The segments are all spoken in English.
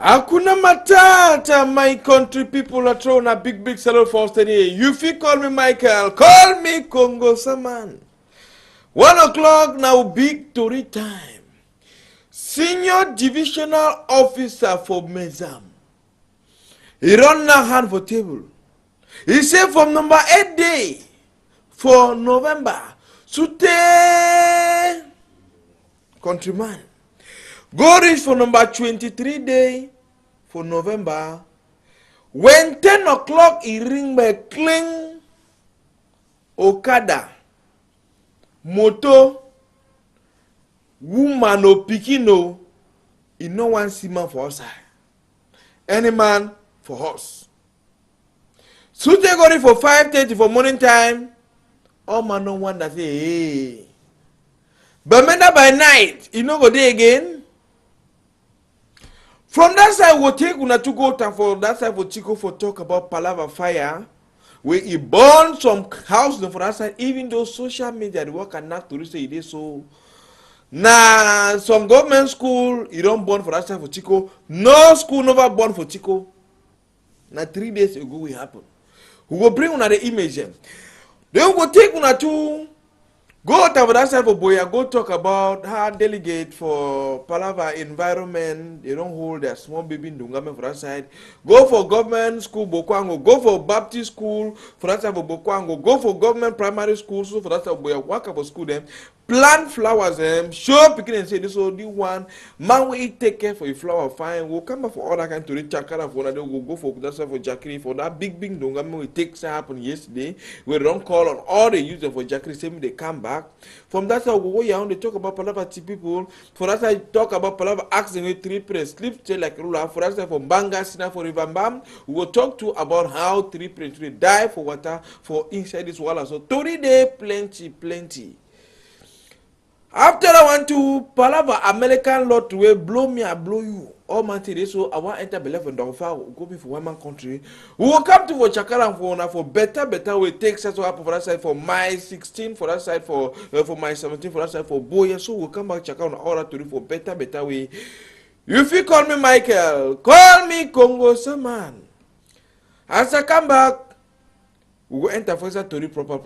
Hakuna Matata, my country people are throwing a big salute for us today. You feel call me Michael, call me Congo Saman. 1 o'clock now, big story time. Senior Divisional Officer for Mezam. He run now hand for table. He said from number 8 day for November, Sute countryman. Go reach for number 23 day for November. When 10 o'clock he ring by cling Okada, moto, woman or pikino, he no one see man for outside. Any man for us. So they go for 5:30 for morning time. All man no one that say hey. But men by night, he no go there again. From that side, we'll take una to go to for that side for Chico for talk about Palava fire, where he burned some house for that side, even though social media they work and not to say it is so. Nah, some government school, you don't burn for that side for Chico. No school never burn for Chico. Now 3 days ago it happened. We will bring una the image. Then we will take una to go to that side for Boya, go talk about how delegate for Palava environment, they don't hold their small baby in Dungame for that side. Go for government school, Bokwango. Go for Baptist school for that side for Bokwango. Go for government primary school, so for that side for Boya, work up for school them. Plant flowers them, show picking and say this only one. Man will take care for your flower fine. We'll come back for all that kind to reach Chakara for another. We'll go for that side for Jackery for that big Dungame we take happen yesterday. We don't call on all the users for Jackery, same they come back. From that side, we go around, they talk about Palava people. For that side, talk about Palava asking with 3 prayers, sleep stay like ruler. For that side, for Banga, Sina, for Rivambam, we will talk to about how 3 prayers die for water for inside this water. So 30 days, plenty. After I want to Palava American lot to blow me, I blow you. All man today, so I want to enter believe in Dongfa, go be for one man country. We will come to for Chakara for better way take us up for that side for my 16 for that side for my 17 for that side for Boya. So we'll come back Chakara on order to do for better way. If you call me Michael, call me Congo Saman. As I come back, we will enter for that to do proper.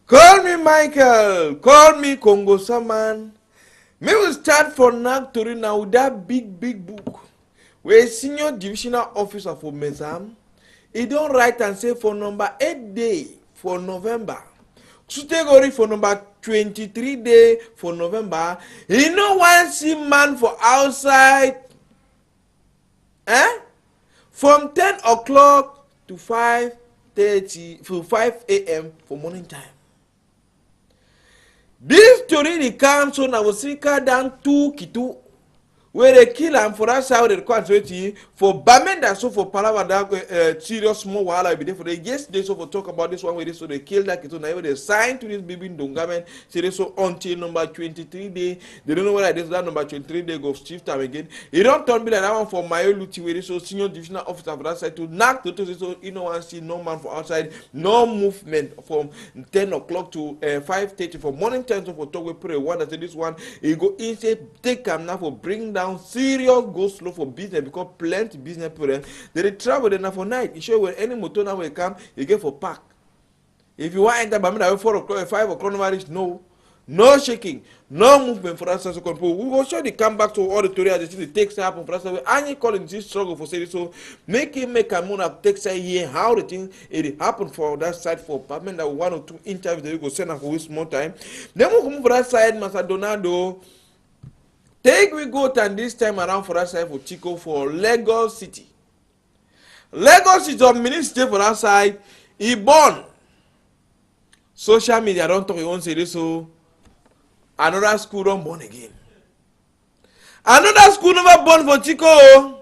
Call me Michael, call me Congo Saman. May we start for Nagtori now with that big book where senior divisional officer for Mezam, he don't write and say for number 8 day for November. Category for number 23 day for November. He no one see man for outside. From 10 o'clock to 5:30 for 5 a.m. for morning time. This story the council now was down 2 Kitu where they kill him for that side of the for Bamenda, so for Palava that serious small while I be there for the yesterday, so for talk about this one where they so they killed that Kitu now they signed to this baby in Dongamen, say so until number 23 day, they don't know whether this that number 23 day go shift time again. You don't turn me like that one for my Luti where they so senior divisional officer for that side to knock to so you know and see no man for outside, no movement from 10 o'clock to 5:30 for morning time, so for talk we pray one that say this one he go inside take him now for bring down serious go slow for business because plenty business people they travel there now for night. You sure when any motor now will come, you get for park. If you want enter Bamida 4 o'clock, 5 o'clock, no shaking, no movement for us as a control. We will surely come back to all the story as it takes happen for us. Any calling this struggle for say so make a moon takes a year how the thing it happened for that side for apartment that 1 or 2 interviews that we go send up for small time. Then we come for that side, Master Donado. Take we go and this time around for that side for Chico for Lagos City. Lagos is on minister for that side. He born. Social media don't talk, you won't say this so. Another school don't born again. Another school never born for Chico.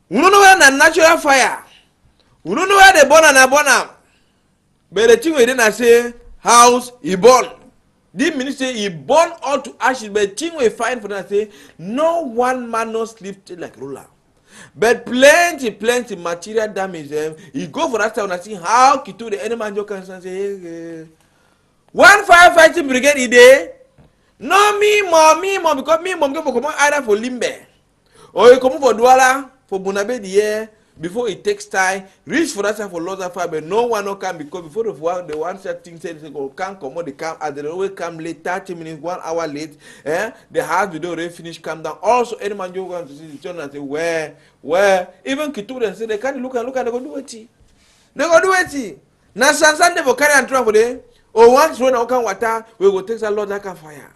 We don't know where the natural fire. We don't know where they born and they born am. But the thing we didn't say house he born. This minister he born all to ashes, but the thing we find for that say no one man no sleep like ruler. But plenty material damage them. You go for that time and see how Kitu the enemy man can say, hey, one firefighting brigade ide. No me mom because me mom go for come either for Limbe or you come for Douala for Bunabe the year before it takes time reach for that time for lots of fire, but no one no come because before the one set thing said they go can't come on, they come as they always come late 30 minutes 1 hour late. The house video already finish come down. Also any man you want to see the children and say where even Kitu then say they can't look and they go do it. They go do it. Now Sansan they go carry and travel there. Or once when I can water we go take a lot that can fire.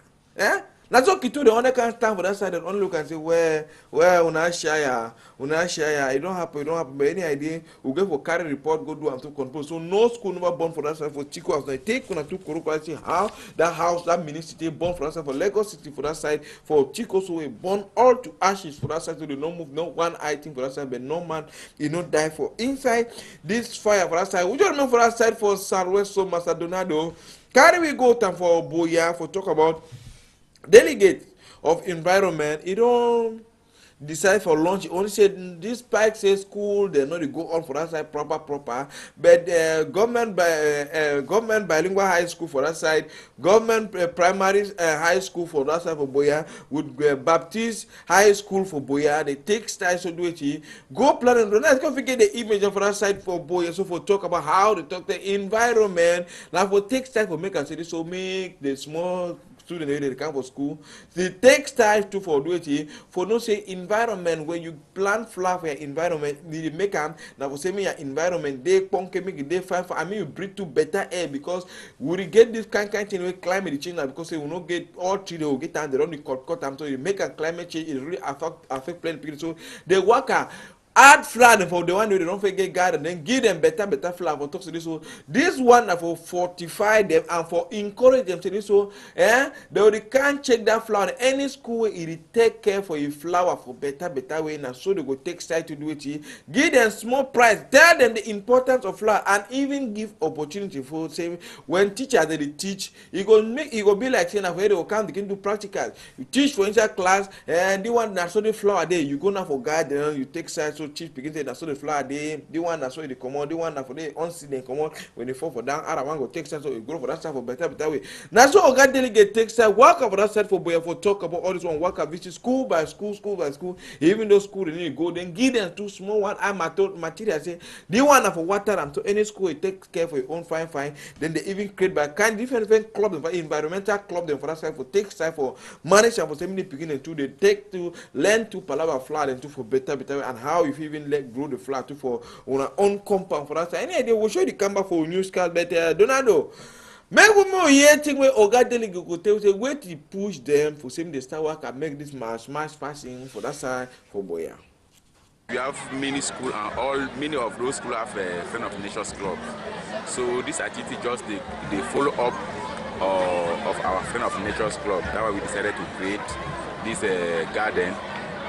That's what Kitu the only can stand for that side and only look and say where una share. It don't happen, but any idea we go for carry report, go do and to control. So no school never born for that side for Chico house. Now take una to Koroka see how that house, that ministry born for that side for Lagos City for that side for Chico, so we born all to ashes for that side, so they don't move no one item for that side, but no man you not die for inside this fire for that side. We just remember for that side for Southwest so Master Donado. Carry we go time for Boya for talk about delegate of environment. You don't decide for lunch. You only said this Pike says school they know they go on for that side proper, but government bilingual high school for that side, government primary high school for that side for Boya, with Baptist high school for Boya, they take style so do it. Go plan and let's go figure the image for that side for Boya. So for talk about how they talk the environment. Now for take style for make a city, so make the small student they come for school. They take time to for do it for no say environment when you plant flower for your environment, they make them now for say me your environment they punk make it they fine for I mean you breathe to better air because we get this kind thing with climate change now because they will not get all tree they will get time they don't cut them so you make a climate change it really affect plenty people so they work add flower for the one they don't forget garden, then give them better flower for talk to this. So this one for fortify them and for encourage them to this. So they can't check that flower. Any school it take care for a flower for better way now. So they go take side to do it. Give them small price. Tell them the importance of flower and even give opportunity for say when teachers they teach, it go be like saying where they will come they can do practical. You teach for inside class and the one that so the flower there you go now for garden you take side so chief begin say that's so the flower dey the one that's so they come on the one that for the unseen they come on when they fall for down other one go take side so you grow for that side for better way. That's so oga delegate take side work for that side for boy for talk about all this one work visit school by school even though school they need to go then give them two small one material say the one that for water and so any school it take care for your own fine then they even create by kind different club environmental club them for that side for take side for manage and for so many beginning too they take to learn to palava flower and to for better way and how if you even let grow the flower too for on our own compound for that side. Anyway, they will show the camera for news card, but Donado, make we more here thing where Oga delegate go tell say where to push them for saying they start work and make this mass passing for that side for Boya. We have many schools and many of those schools have a Friend of Nature's Club. So this activity just the follow up of our Friend of Nature's Club. That's why we decided to create this garden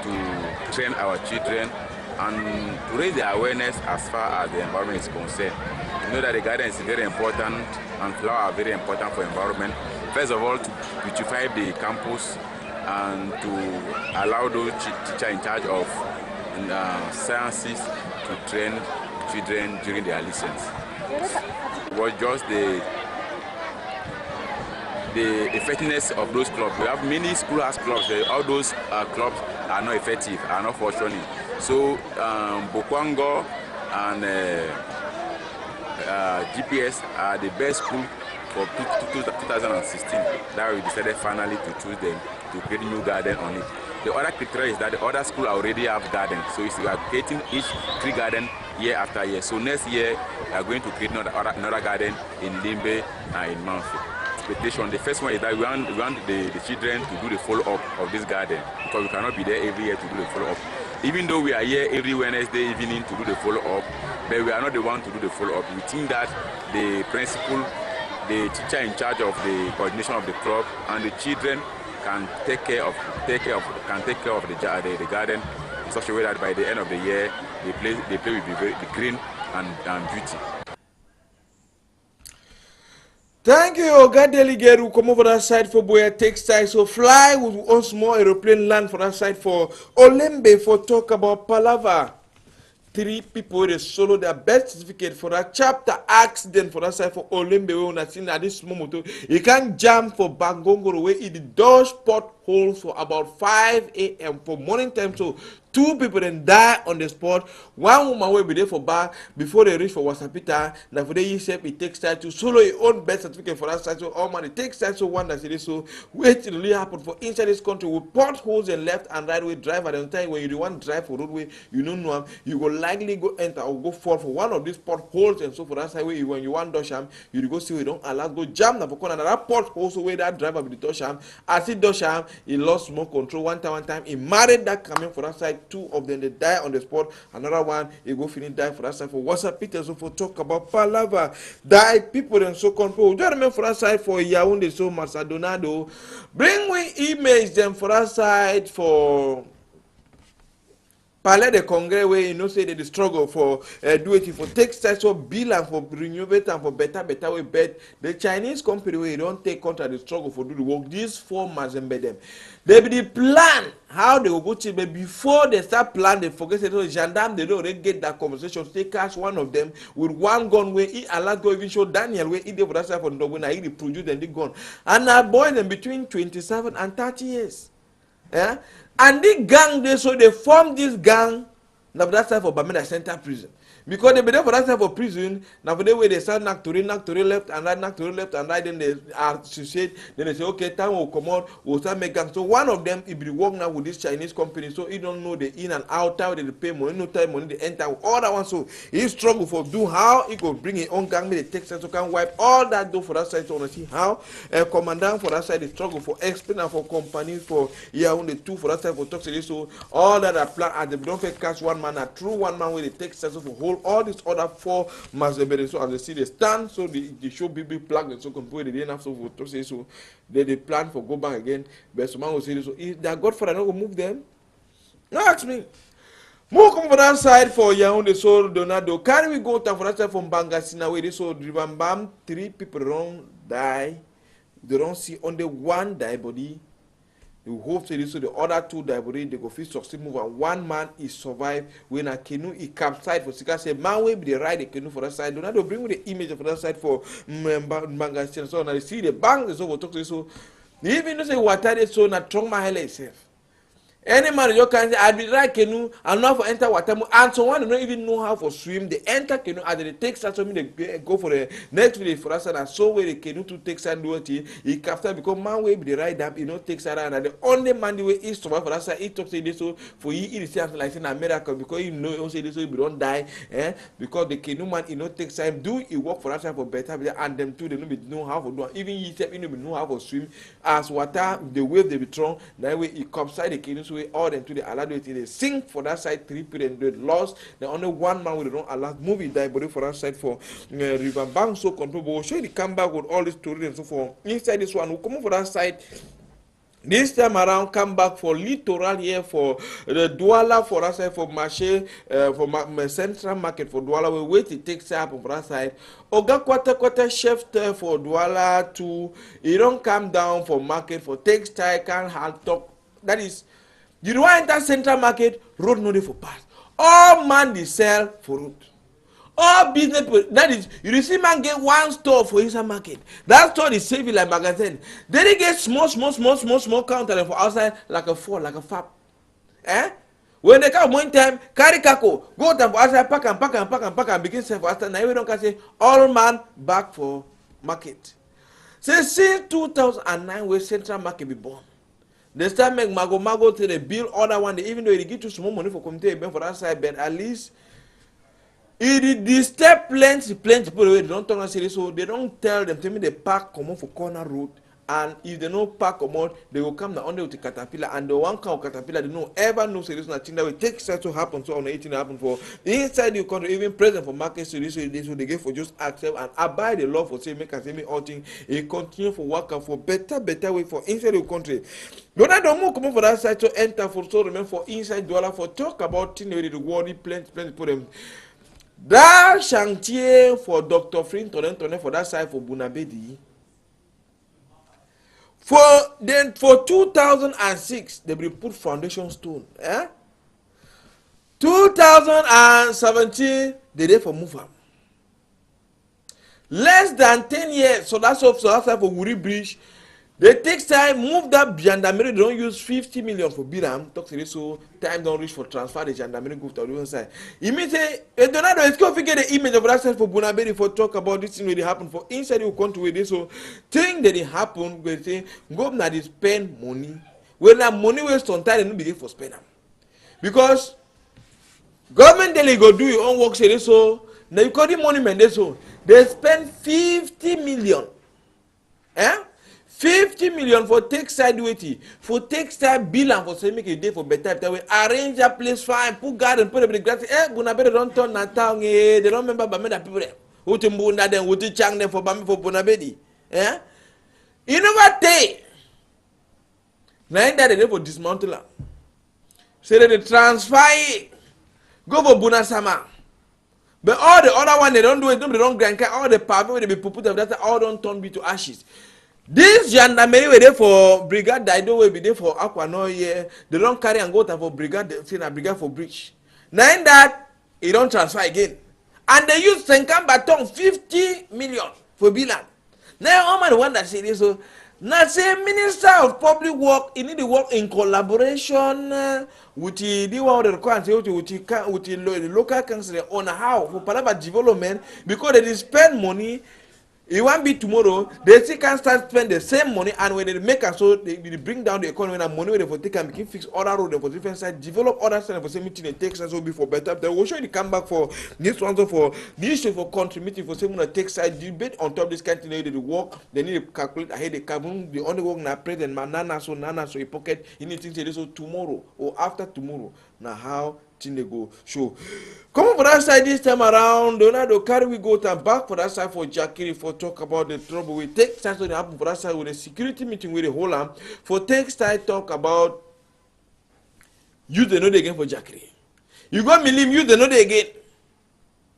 to train our children and to raise the awareness as far as the environment is concerned. You know that the garden is very important and flowers are very important for environment. First of all, to beautify the campus and to allow those teachers in charge of sciences to train children during their lessons. It was just the effectiveness of those clubs. We have many school house clubs. All those clubs are not effective, are not functioning. So Bokwango and GPS are the best school for 2016. That we decided finally to choose them to create a new garden on it. The other criteria is that the other schools already have gardens, so we are creating each 3 gardens year after year. So next year we are going to create another garden in Limbe and in Manfi. The first one is that we want the children to do the follow-up of this garden because we cannot be there every year to do the follow-up. Even though we are here every Wednesday evening to do the follow-up, but we are not the one to do the follow-up. We think that the principal, the teacher in charge of the coordination of the club, and the children can take care of the garden in such a way that by the end of the year, the place will be very green and beauty. Thank you, Oga Delegate. We'll come over that side for Boya Textile. So fly with once more aeroplane land for that side for Olembe for talk about Palava. 3 people they solo their best certificate for that chapter accident for that side for Olembe. We have seen at this moment. You can't jump for Bangongoro where it does potholes for about 5 a.m. for morning time. So 2 people then die on the spot. 1 woman will be there for bar before they reach for Wasapita. Now for the yourself it takes time to solo your own birth certificate for that side. So all man it takes time so one that is so wait till really happen for inside this country with potholes and left and right way drive at the time when you want drive for roadway you don't know you go likely go enter or go fall for one of these potholes and so for that side way when you want Dosham you go see we don't allow go jam now for corner that pothole so where that driver with the Dosham as he Dosham he lost more control one time he married that coming for that side. 2 of them they die on the spot. Another one he go finish die for that side for WhatsApp Peter so for talk about Palava die people and so control. Do you remember for that side for Yaoundé so Macedonado bring we image them for that side for Palais de Congrès where you know say they struggle for do it for take steps for bill and for renovate and for better way bet the Chinese company where you don't take contract the struggle for do the work these 4 months embed them they be the plan how they will go to but before they start plan they forget that gendarme they don't already get that conversation so they catch one of them with 1 gun where he allowed go even show Daniel where he did for that side for the when he produce them the gun and now boy them between 27 and 30 years. Yeah? And the gang they so they form this gang now for that side for Bamenda Center Prison. Because they be there for that side for prison, now for the way they start knock to left and right, then they are associate, then they say, okay, time will come out, we'll start making gang. So one of them, he be working now with this Chinese company, so he don't know the in and out, how they pay money, no time money, they enter, all that one. So he struggle for do how he could bring his own gang, maybe the Texas, so can wipe all that door for that side, so want to see how commandant for that side, they struggle for explain and for companies, for only 2 for that side, for talk to so all that are planned, and they don't fit catch one man, a true one man with the Texas, so for whole all these other 4 must have been so as they see they stand so they show big plug and so compare they didn't have so to say so they plan for go back again but some man will say so if their godfather not go move them no ask me move come for that side for Yaoundé so Donado carry we go down for that side from Bangassina where they so Ribambam 3 people don't die they don't see only 1 die body. You hope so the other 2 die body they go fit succeed move and 1 man is survive when a canoe he capsized for Sika say man will be the ride the canoe for that side. Do not bring with the image for that side for Bangassina so now you see the bang so we talk to so even though say water they so na strong my itself. Any man you can say I be right canoe and not for enter water and so one don't even know how to swim they enter canoe and they take side so me they go for the next village for us and so where the canoe to take side do it he capture because man way be the ride up he not take side and the only man the way is survive for us he talk say this so for he it is like saying a miracle because you know he say this so he don't die because the canoe man he not take side do he work for us for better and them too they don't be know how to do it. Even he said he don't know how to swim as water the wave they be strong that way he capsize the canoe way all them to the allowed it they sink for that side 3 period they lost the only 1 man with don't allow movie die body for that side for River Bank so control but we'll show you the comeback with all this story and so forth inside this one we'll come for that side this time around come back for littoral here for the Douala for that side for marché for central market for Douala we wait it takes up for that side Oga quarter shift for Douala to he don't come down for market for textile can hand talk that is you don't enter central market, road no dey for pass. All man dey sell for road. All business people, that is, you see man get 1 store for inside market. That store is saving like magazine. Then they get small counter for outside like a 4, like a fab. When they come one time, carry kako, go down for outside, pack and begin sell for outside. Now we don't can say all man back for market. Say since 2009 where central market be born. They start make mago till they build other one. Even though they give you small money for community event for that side, but at least it disturb plenty people. They don't talk and say so. They don't tell them. Tell me they park come on for corner road, and if they no park come on, they will come down under with the caterpillar. And the one car caterpillar, they don't ever know say this nothing that will take start to happen. So on the 18 happen for inside the country, even present for market so this so they get for just accept and abide the law for say make and say me all thing. It continue for work and for better way for inside the country. Don't I don't come for that side to enter for so remain for inside Douala for talk about thing the world plenty for them. That chantier for Dr. Frin Tonen for that side for Bunabedi. For 2006, they will put foundation stone. 2017, they did for move am. Less than 10 years, so that's for Wuri Bridge. They take time, move that gendarmerie, they don't use 50 million for Biram. Talk to this, so time don't reach for transfer the gendarmerie go to the other side. It means Donado is going to get the image of that side for Bunaberi for talk about this thing when it happen for inside you country with this. So thing that it happen, we say, governor they spend money. When that money waste on time, they don't be for spend them. Because government daily go do your own work, say this, so now you call the monument this, so they spend 50 million. 50 million for take side weighty, for take side bill and for say make a day for better that way arrange a place fine, put garden, put everything grass. Bunabedi don't turn that town, they don't remember Bameda people there. Who to Mbunda them, who to Chang them for Bunabedi. You know what they? Now that they for dismantle them. Say that they transfer it, go for Bunasama. But all the other one they don't do it, they don't grant all the power they be put up that all don't turn be to ashes. This gendarmerie were there for brigade Dido will be there for Aqua no year. They don't carry and go to for brigade, say na brigade for breach. Now in that, it don't transfer again. And they use Senkan Baton 50 million for Bilan. Now all man one that say this, so now say Minister of Public Work, he need to work in collaboration with the one that requires with the local council on how for Palaba development because they spend money. It won't be tomorrow. They still can start spend the same money, and when they make it so they bring down the economy and money where they for take and begin fix other road for different sides, develop other sides for same meeting and take sides will be for better. They will show you the come back for this one for this issue for country meeting for same take side debate on top of this kind of thing. They work. They need to calculate ahead. The carbon the only work na present nana so a pocket. You need to say this so tomorrow or after tomorrow. Now how thing they go show. Come on for that side this time around. Donado carry we go to back for that side for Jackie for talk about the trouble we take side so they happen for that side with a security meeting with the whole arm for take side talk about use the node again for Jackie. You go Milim use the node again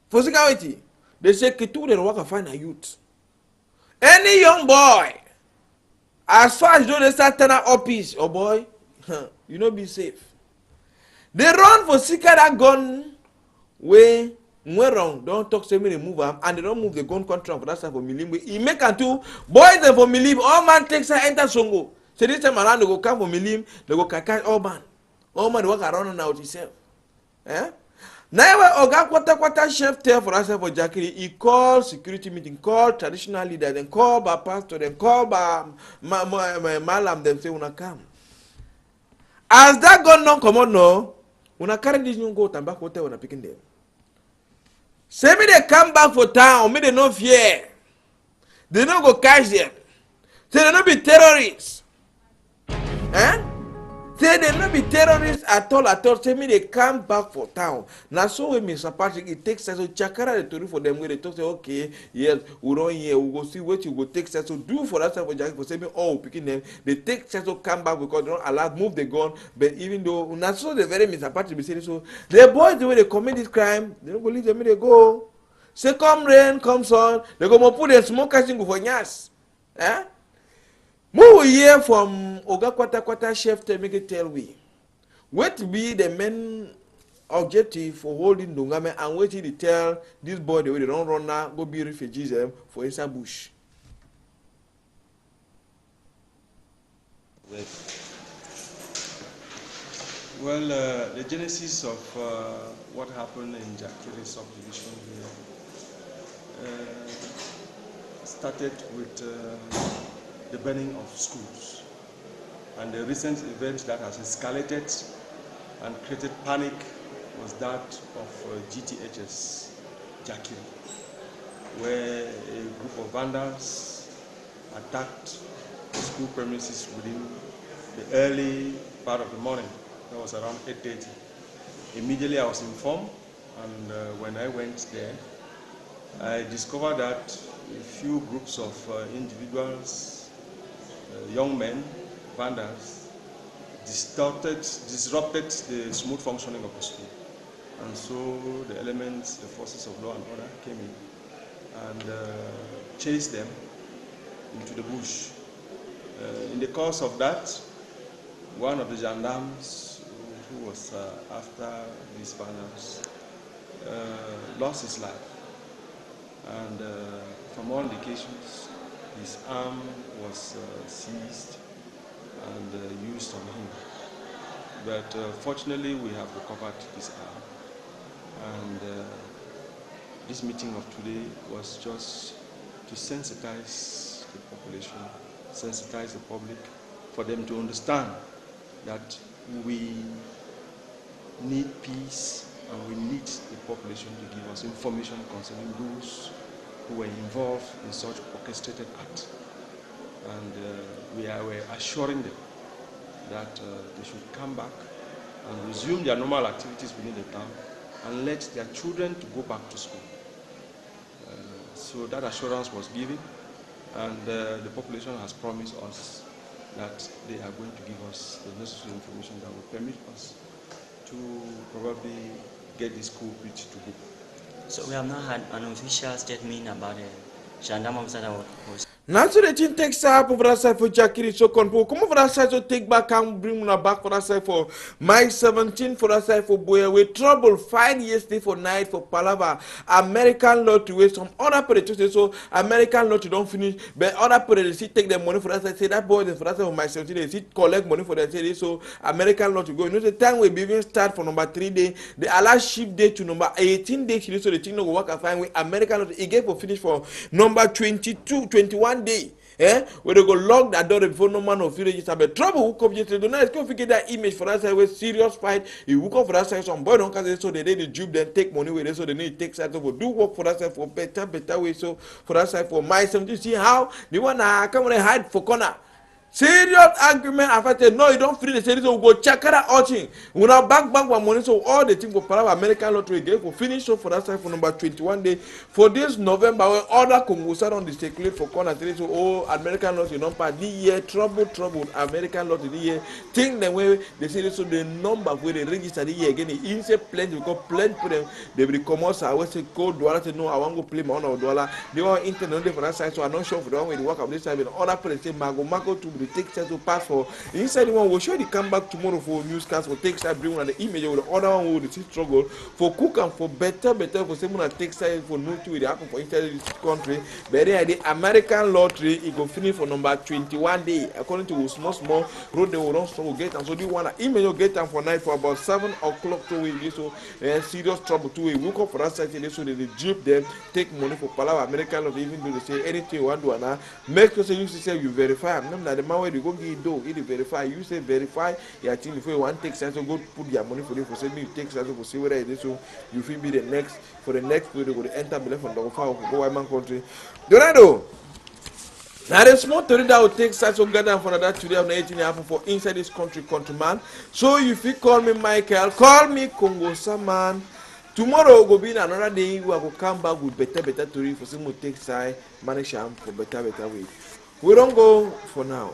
for security. They say Kitu they work and find a youth. Any young boy as far as they start turn up peace, oh boy, you know be safe. They run for seeker that gun way wrong. Don't talk to me, they move them, and they don't move the gun contract for that side for Milim. He make and two boys them for Milim, all man takes a enter Songo. So this time around they go come for Milim, they go catch all man. All man walk around now himself. Now Oga Kwata chef tell for us for Jackie, he called security meeting, called traditional leader, then call by pastor, then call by Malam, them say una come. As that gun don't come on no. When I carry this new goat and back hotel when I picking them. Say me they come back for town, me they no fear. They no go catch them. Say they no be terrorists. Say they no be terrorists at all. Say me they come back for town. Now so when Mr. Patrick it takes us so chakara the story for them where they talk say okay, yes, we run here, we go see what you go take us so do for that for Jack for say me all picking them. They take us so come back because they don't allow move the gun. But even though now so the very Mr. Patrick be saying so the boys the way they commit this crime, they don't go leave them they go. Say come rain, come sun, they go more put the smoke catching go for nyas. More hear from Oga Kwata chef to make it tell we. What be the main objective for holding Dungame and waiting to tell this boy the way they don't run now, go be refugees for inside bush. Well, the genesis of what happened in Jakiri subdivision here started with the burning of schools, and the recent event that has escalated and created panic was that of GTHS Jakiri, where a group of vandals attacked the school premises within the early part of the morning. That was around 8:30. Immediately I was informed, and when I went there, I discovered that a few groups of individuals, young men, vandals, disrupted the smooth functioning of the school. And so the elements, the forces of law and order came in and chased them into the bush. In the course of that, one of the gendarmes who was after these banners lost his life. And from all indications, his arm was seized and used on him. But fortunately, we have recovered this arm. And this meeting of today was just to sensitize the population, sensitize the public, for them to understand that we need peace and we need the population to give us information concerning those who were involved in such orchestrated act. And we are assuring them that they should come back and resume their normal activities within the town and let their children to go back to school. So that assurance was given, and the population has promised us that they are going to give us the necessary information that will permit us to probably get this culprit to book. So we have not had an official statement about the gendarme officer that was. Naturally, the takes up for us for Jackie so control. Come for us to take back and bring una back for us for Mike 17 for us for Boya. We trouble 5 years for night for Palava. American law to waste some other predators. So American law to don't finish, but other predators take the money for us. I say that boy is for us for my 17 days. He collect money for that. So American law to go. You know the time we even start for number 3 day. The last shift day to number 18 days. So the thing no go work and find with American law. He gave for finish for number 22, 21. Day, where they go lock that door before no man of villages have a trouble. Who come just don't know. It's going to get that image for us. With serious fight, you woke up for us. Some boy don't cause so they need the job, then take money with it, so they need to take side over. Do work for us for better way. So for us for my son to see how they wanna come and hide for corner. Serious argument after no, you don't free the series so go check out outing. We now back one money so all the thing for Palava American lottery game for finish so for that side for number 21 day for this November when other Congo start on the circulate for corner three so oh American lottery number the year trouble American lottery the year think the way they say so the number where they register the year again the insect plenty because plenty for them they will come out I will say code dollar say no I want to play my own dollar they want internet for that side so I'm not sure for the one way they work up this side but other place say Mago to the take time to pass for inside the one will surely come back tomorrow for newscast for take side bring on the image with the other one will see struggle for cook and for better for someone that take side for no to happen for inside this country but the American lottery it go finish for number 21 day according to small road they will run struggle get and so do you want to email get them for night for about 7 o'clock to we so serious trouble to we woke up for that side so they jeep them take money for Palava American lottery even though they say anything you want to do make sure you say you verify I'm not the man where they go give do it verify you say verify your thing before you want take sense so go put your money for them for say me take sense for see whether it is so you feel be the next for the next period they go enter believe from the far go white man country Dorado. Now the small story that will take such a gather for that today on 18 happen for inside this countryman. So if you call me Michael, call me Congo Saman. Tomorrow will be another day we will come back with better story for some take side manage for better way. We don't go for now.